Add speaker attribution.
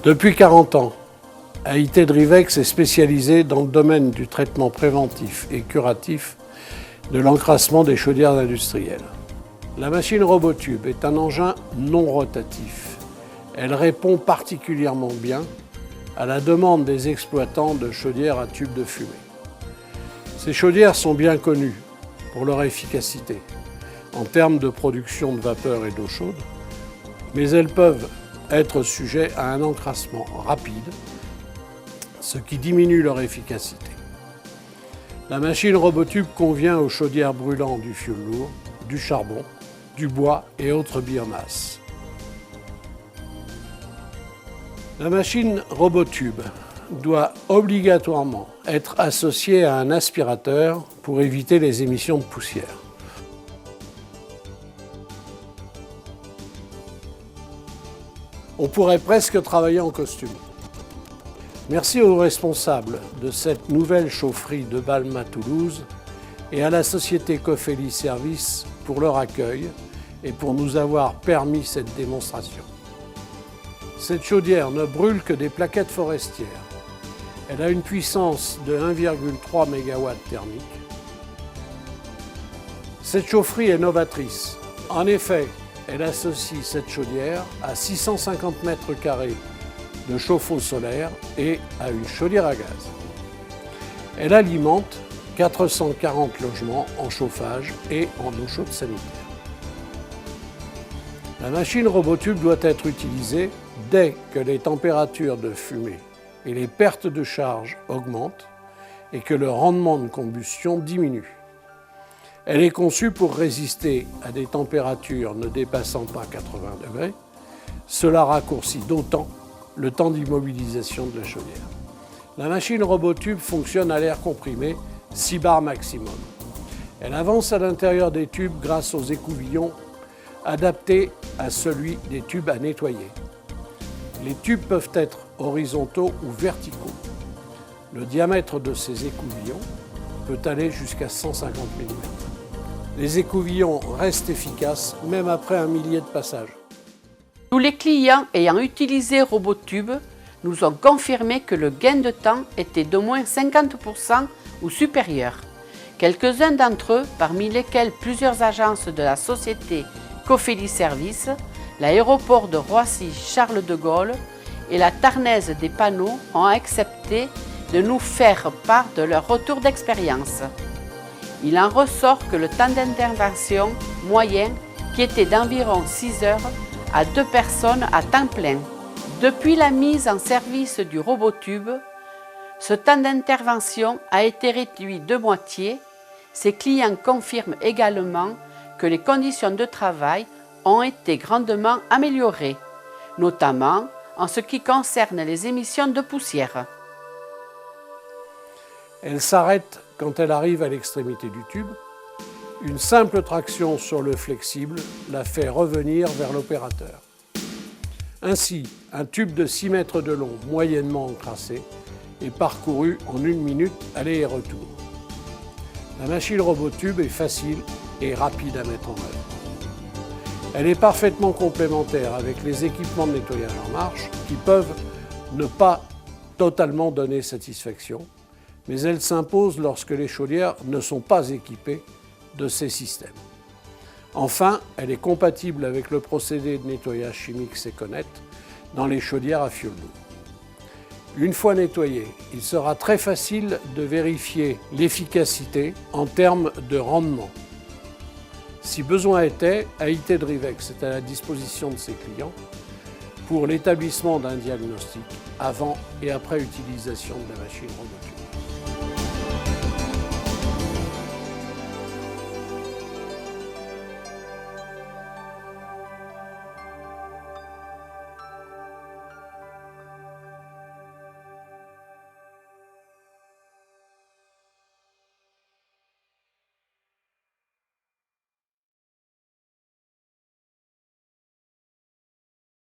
Speaker 1: Depuis 40 ans, AIT Drivex est spécialisé dans le domaine du traitement préventif et curatif de l'encrassement des chaudières industrielles. La machine Robotube est un engin non rotatif. Elle répond particulièrement bien à la demande des exploitants de chaudières à tube de fumée. Ces chaudières sont bien connues pour leur efficacité en termes de production de vapeur et d'eau chaude, mais elles peuvent être sujettes à un encrassement rapide, ce qui diminue leur efficacité. La machine Robotube convient aux chaudières brûlant du fioul lourd, du charbon, du bois et autres biomasses. La machine Robotube doit obligatoirement être associée à un aspirateur pour éviter les émissions de poussière. On pourrait presque travailler en costume. Merci aux responsables de cette nouvelle chaufferie de Balme à Toulouse et à la société Cofeli Service pour leur accueil et pour nous avoir permis cette démonstration. Cette chaudière ne brûle que des plaquettes forestières. Elle a une puissance de 1,3 MW thermique. Cette chaufferie est novatrice. En effet, elle associe cette chaudière à 650 m² de chauffe-eau solaire et à une chaudière à gaz. Elle alimente 440 logements en chauffage et en eau chaude sanitaire. La machine Robotube doit être utilisée dès que les températures de fumée et les pertes de charge augmentent et que le rendement de combustion diminue. Elle est conçue pour résister à des températures ne dépassant pas 80 degrés. Cela raccourcit d'autant le temps d'immobilisation de la chaudière. La machine Robotube fonctionne à l'air comprimé 6 bars maximum. Elle avance à l'intérieur des tubes grâce aux écouvillons adaptés à celui des tubes à nettoyer. Les tubes peuvent être horizontaux ou verticaux. Le diamètre de ces écouvillons peut aller jusqu'à 150 mm. Les écouvillons restent efficaces même après un millier de passages.
Speaker 2: Tous les clients ayant utilisé Robotube nous ont confirmé que le gain de temps était d'au moins 50% ou supérieur. Quelques-uns d'entre eux, parmi lesquels plusieurs agences de la société Cofeli Service, l'aéroport de Roissy-Charles de Gaulle et la Tarnaise des Panneaux, ont accepté de nous faire part de leur retour d'expérience. Il en ressort que le temps d'intervention moyen, qui était d'environ 6 heures, à 2 personnes à temps plein. Depuis la mise en service du Robotube, ce temps d'intervention a été réduit de moitié. Ces clients confirment également que les conditions de travail ont été grandement améliorées, notamment en ce qui concerne les émissions de poussière.
Speaker 1: Elle s'arrête quand elle arrive à l'extrémité du tube. Une simple traction sur le flexible la fait revenir vers l'opérateur. Ainsi, un tube de 6 mètres de long, moyennement encrassé, est parcouru en 1 minute aller et retour. La machine Robotube est facile et rapide à mettre en œuvre. Elle est parfaitement complémentaire avec les équipements de nettoyage en marche qui peuvent ne pas totalement donner satisfaction, mais elle s'impose lorsque les chaudières ne sont pas équipées de ces systèmes. Enfin, elle est compatible avec le procédé de nettoyage chimique Seconet dans les chaudières à fioul lourd. Une fois nettoyée, il sera très facile de vérifier l'efficacité en termes de rendement. Si besoin était, AIT Drivex est à la disposition de ses clients pour l'établissement d'un diagnostic avant et après utilisation de la machine Robotube.